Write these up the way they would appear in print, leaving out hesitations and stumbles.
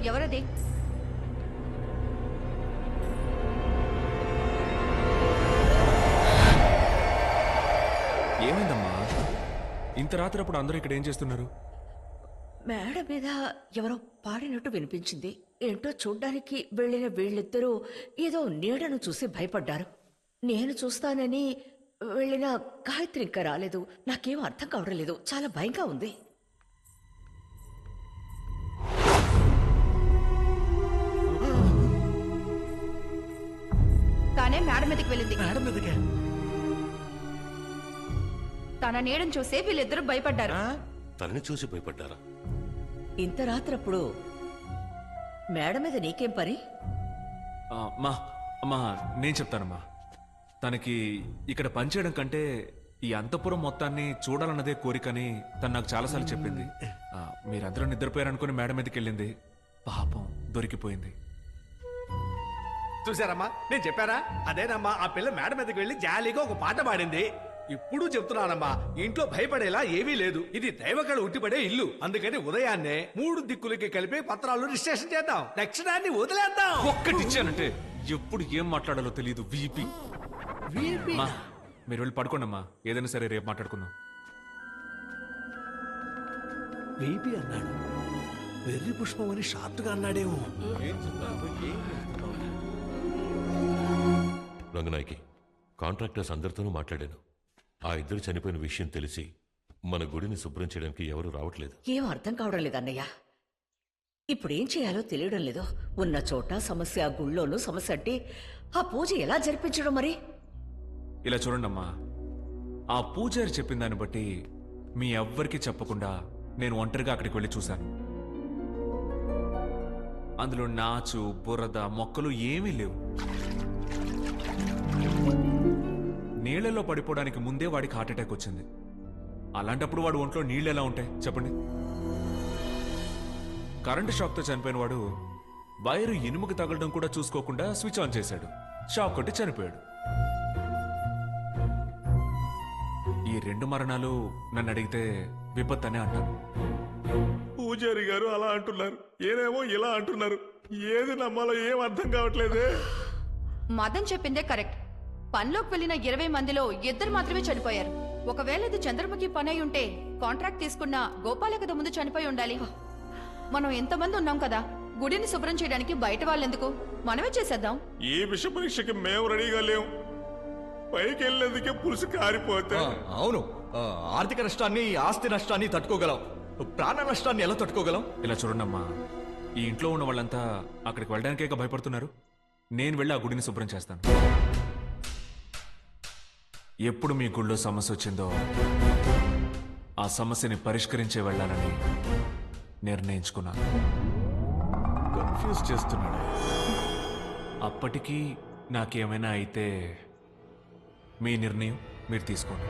ఎవరది? ఏమైందమ్మా? ఇంత రాత్రి అప్పుడు అందరూ ఇక్కడ ఏం చేస్తున్నారు? మేడ మీద ఎవరో పాడినట్టు వినిపించింది. ఏంటో చూడ్డానికి వెళ్ళిన వీళ్ళిద్దరూ ఏదో నీడను చూసి భయపడ్డారు. నేను చూస్తానని వెళ్ళిన గాయత్రి ఇంకా రాలేదు. నాకేం అర్థం కావడం లేదు. చాలా భయంగా ఉంది. తానే మేడ మీదకి వెళ్ళింది. మేడం మీదకే తన నీడను చూసే వీళ్ళిద్దరూ భయపడ్డారు. తనని చూసి భయపడ్డారా? ఇంత రాత్రప్పుడు మేడ మీద నీకేం పని? అమ్మా అమ్మా నేను చెప్తానమ్మా. తనకి ఇక్కడ పనిచేయడం కంటే ఈ అంతఃపురం మొత్తాన్ని చూడాలన్నదే కోరికని తను నాకు చాలాసార్లు చెప్పింది. మీరందరూ నిద్రపోయారనుకుని మేడ మీదకి వెళ్ళింది. పాపం దొరికిపోయింది. చూసారమ్మా, నేను చెప్పారా? అదేనమ్మా, ఆ పిల్ల మేడ మీదకి వెళ్ళి జాలీగా ఒక పాట పాడింది. ఇప్పుడు చెప్తున్నానమ్మా, ఇంట్లో భయపడేలా ఏమీ లేదు. ఇది దైవకళ ఉట్టిపడే ఇల్లు. అందుకని ఉదయాన్నే 3 దిక్కులకి కలిపి పత్రాలు రిజిస్ట్రేషన్ చేద్దాం. దక్షిణాన్ని వదిలేద్దాం. ఒక్కటిచ్చానంటే ఎప్పుడు ఏం మాట్లాడాలో తెలియదు. వీపీ అమ్మా, మీరు వెళ్ళి పడుకోండమ్మా. ఏదైనా సరే రేపు మాట్లాడుకుందాం. వీపీ అన్నాడు. వెర్రి పుష్పం అని షార్ట్ గా అన్నాడేమో. రంగనాయకి, కాంట్రాక్టర్స్ అందరితోనూ మాట్లాడాను. ఆ ఇద్దరు చనిపోయిన విషయం తెలిసి మన గుడిని శుభ్రం చేయడానికి ఎవరు రావట్లేదు. ఏం అర్థం కావడం లేదు అన్నయ్య. ఇప్పుడేం చేయాలో తెలియడం లేదు. ఉన్న చోట సమస్య, గుళ్ళోనూ సమస్య అంటే ఆ పూజ ఎలా జరిపించడం మరి? ఇలా చూడండమ్మా, ఆ పూజారి చెప్పిన దాన్ని బట్టి మీ ఎవ్వరికీ చెప్పకుండా నేను ఒంటరిగా అక్కడికి వెళ్ళి చూశాను. అందులో నాచు, బురద, మొక్కలు ఏమీ లేవు. నీళ్లలో పడిపోవడానికి ముందే వాడికి హార్ట్ అటాక్ వచ్చింది. అలాంటప్పుడు వాడు ఒంట్లో నీళ్ళు ఎలా ఉంటాయి చెప్పండి? కరెంటు షాక్తో చనిపోయిన వాడు వైరు ఇనుముకి తగలడం కూడా చూసుకోకుండా స్విచ్ ఆన్ చేశాడు. షాక్ కొట్టి చనిపోయాడు. ఈ 2 మరణాలు నన్ను అడిగితే విపత్తనే అంటాను. పూజారి గారు అలా అంటున్నారు, ఏనేమో ఇలా అంటున్నారు. ఏది నమ్మాలో ఏం అర్థం కావట్లేదే. మదన్ చెప్పిందే కరెక్ట్. పనిలోకి వెళ్ళిన 20 మందిలో 2 మాత్రమే చనిపోయారు. ఒకవేళ ఇది చంద్రముఖి పని అయి ఉంటే కాంట్రాక్ట్ తీసుకున్న గోపాలే కదా ముందు చనిపోయి ఉండాలి. మనం ఎంతమంది ఉన్నాం కదా, గుడిని శుభ్రం చేయడానికి బయట వాళ్ళెందుకు, మనమే చేసేద్దాం. ఈ విష పరీక్షకి మేము రెడీగా లేవు. పైకి వెళ్ళేందుకే పులుసు కారిపోతే. అవును, ఆర్థిక నష్టాన్ని, ఆస్తి నష్టాన్ని తట్టుకోగలం. ప్రాణ నష్టాన్ని ఎలా తట్టుకోగలం? ఇలా చూడండమ్మా, ఈ ఇంట్లో ఉన్న వాళ్ళంతా అక్కడికి వెళ్ళడానికే భయపడుతున్నారు. నేను వెళ్ళి ఆ గుడిని శుభ్రం చేస్తాను. ఎప్పుడు మీ గుళ్ళో సమస్య వచ్చిందో ఆ సమస్యని పరిష్కరించే వెళ్ళాలని నిర్ణయించుకున్నాను. కన్ఫ్యూజ్ చేస్తున్నాడు. అప్పటికీ నాకేమైనా అయితే మీ నిర్ణయం మీరు తీసుకోండి.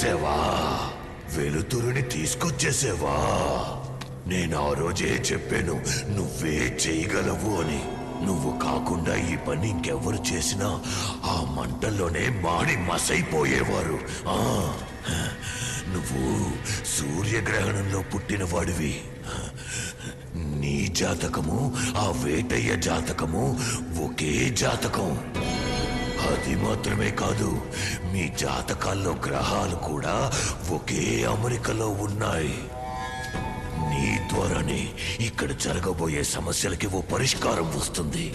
తీసుకొచ్చేసావా? వెలుతురుని తీసుకొచ్చేసావా? నేను ఆ రోజే చెప్పాను నువ్వే చేయగలవు అని. నువ్వు కాకుండా ఈ పని ఇంకెవరు చేసినా ఆ మంటల్లోనే మాడి మసైపోయేవారు. నువ్వు సూర్యగ్రహణంలో పుట్టిన వాడివి. నీ జాతకము ఆ వేటయ్య జాతకము ఒకే జాతకం. అది మాత్రమే కాదు, మీ జాతకాల్లో గ్రహాలు కూడా ఒకే అమరికలో ఉన్నాయి. నీ ద్వారానే ఇక్కడ జరగబోయే సమస్యలకి ఓ పరిష్కారం వస్తుంది.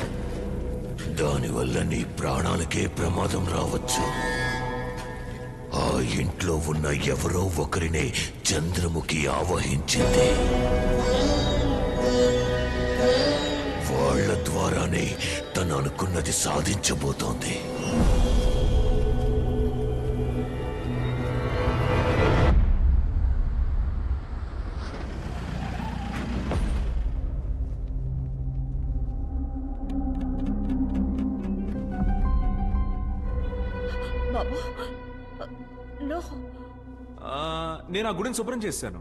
దానివల్ల నీ ప్రాణాలకే ప్రమాదం రావచ్చు. ఆ ఇంట్లో ఉన్న ఎవరో ఒకరినే చంద్రముఖి ఆవహించింది. వాళ్ళ ద్వారానే తను అనుకున్నది సాధించబోతోంది. బాబు నో. నేను ఆ గుడిని శుభ్రం చేశాను,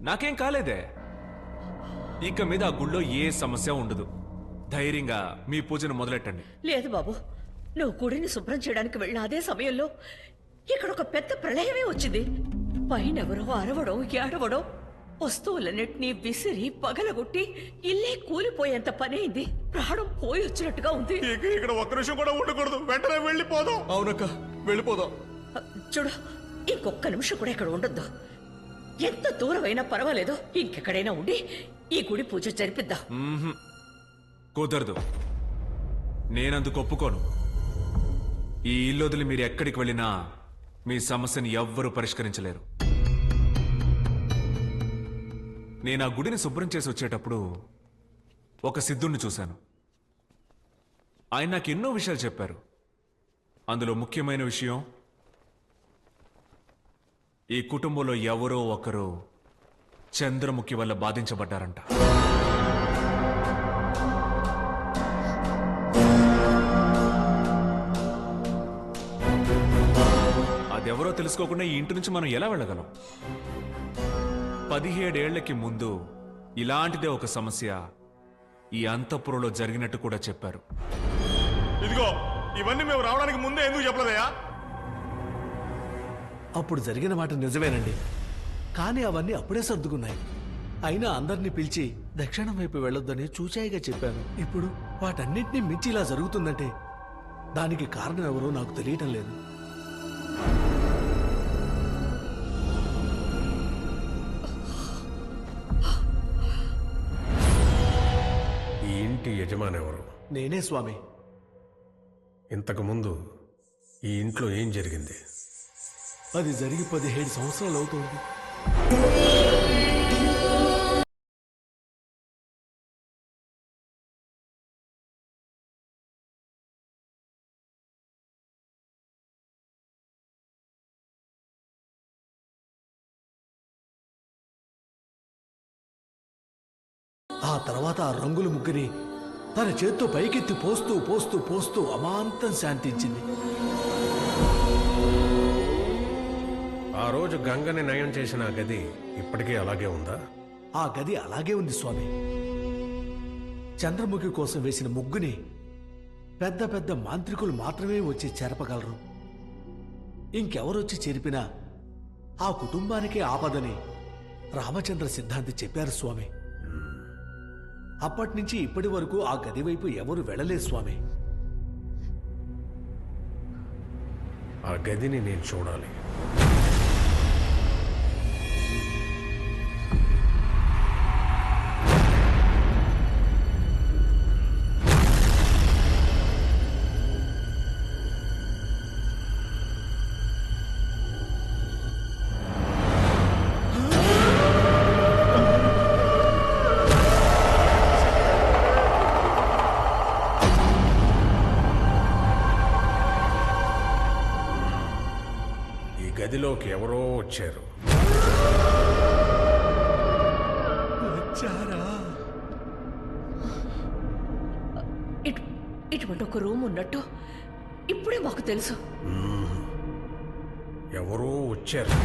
నాకేం కాలేదే. ఇక మీద ఆ గుళ్ళో ఏ సమస్య ఉండదు. ధైర్యంగా మీ పూజను మొదలెట్టండి. లేదు బాబు, నువ్వు గుడిని శుభ్రం చేయడానికి వెళ్ళిన అదే సమయంలో ఇక్కడ ఒక పెద్ద ప్రళయమే వచ్చింది. పైనెవరో అరవడం ఏడవడం, వస్తువులన్నిటినీ విసిరి పగలగొట్టి ఇల్లే కూలిపోయేంత పని అయింది. ప్రాణం పోయి వచ్చినట్టుగా ఉంది. ఇక్కడ ఒక్క నిమిషం కూడా ఉండకూడదు, వెంటనే వెళ్ళిపోదాం. అవునక్క, వెళ్ళిపోదాం. చూడు, ఇంకొక్క నిమిషం కూడా ఇక్కడ ఉండొద్దు. ఎంత దూరం అయినా పర్వాలేదు, ఇంకెక్కడైనా ఉండి ఈ గుడి పూజ జరిపిద్దాం. కుదరదు, నేనందుకు ఒప్పుకోను. ఈ ఇల్లు వదిలి మీరు ఎక్కడికి వెళ్ళినా మీ సమస్యని ఎవ్వరూ పరిష్కరించలేరు. నేను ఆ గుడిని శుభ్రం చేసి వచ్చేటప్పుడు ఒక సిద్ధుణ్ణి చూశాను. ఆయన నాకు ఎన్నో విషయాలు చెప్పారు. అందులో ముఖ్యమైన విషయం, ఈ కుటుంబంలో ఎవరో ఒకరు చంద్రముఖి వల్ల బాధించబడ్డారంట. అదెవరో తెలుసుకోకుండా ఈ ఇంటి నుంచి మనం ఎలా వెళ్ళగలం? 17 ఏళ్లకి ముందు ఇలాంటిదే ఒక సమస్య ఈ అంతఃపురంలో జరిగినట్టు కూడా చెప్పారు. ఇదిగో, ఇవన్నీ మేము రావడానికి ముందే ఎందుకు చెప్పలేదయ్యా? అప్పుడు జరిగిన మాట నిజమేనండి, కానీ అవన్నీ అప్పుడే సర్దుకున్నాయి. అయినా అందరినీ పిలిచి దక్షిణం వైపు వెళ్ళొద్దని చూచాయిగా చెప్పాను. ఇప్పుడు వాటన్నింటినీ మించి ఇలా జరుగుతుందంటే దానికి కారణం ఎవరో నాకు తెలియటం లేదు. ఈ ఇంటి యజమాని ఎవరు? నేనే స్వామి. ఇంతకుముందు ఈ ఇంట్లో ఏం జరిగింది? అది జరిగి 17 సంవత్సరాలు అవుతుంది. ఆ తర్వాత ఆ రంగుల ముగ్గుని తన చేత్తో పైకెత్తి పోస్తూ పోస్తూ పోస్తూ అమాంతం శాంతించింది. ఆ రోజు గంగని నయం చేసిన ఆ గది ఇప్పటికీ అలాగే ఉందా? ఆ గది అలాగే ఉంది స్వామి. చంద్రముఖి కోసం వేసిన ముగ్గుని పెద్ద పెద్ద మాంత్రికులు మాత్రమే వచ్చి చెరపగలరు. ఇంకెవరొచ్చి చెరిపినా ఆ కుటుంబానికే ఆపదని రామచంద్ర సిద్ధాంతి చెప్పారు స్వామి. అప్పటినుంచి ఇప్పటి వరకు ఆ గది వైపు ఎవరు వెళ్ళలేదు స్వామి. ఆ గదిని నేను చూడాలి. గదిలోకి ఎవరో వచ్చారు. ఇటువంటి ఒక రూమ్ ఉన్నట్టు ఇప్పుడే మాకు తెలుసు. ఎవరో వచ్చారు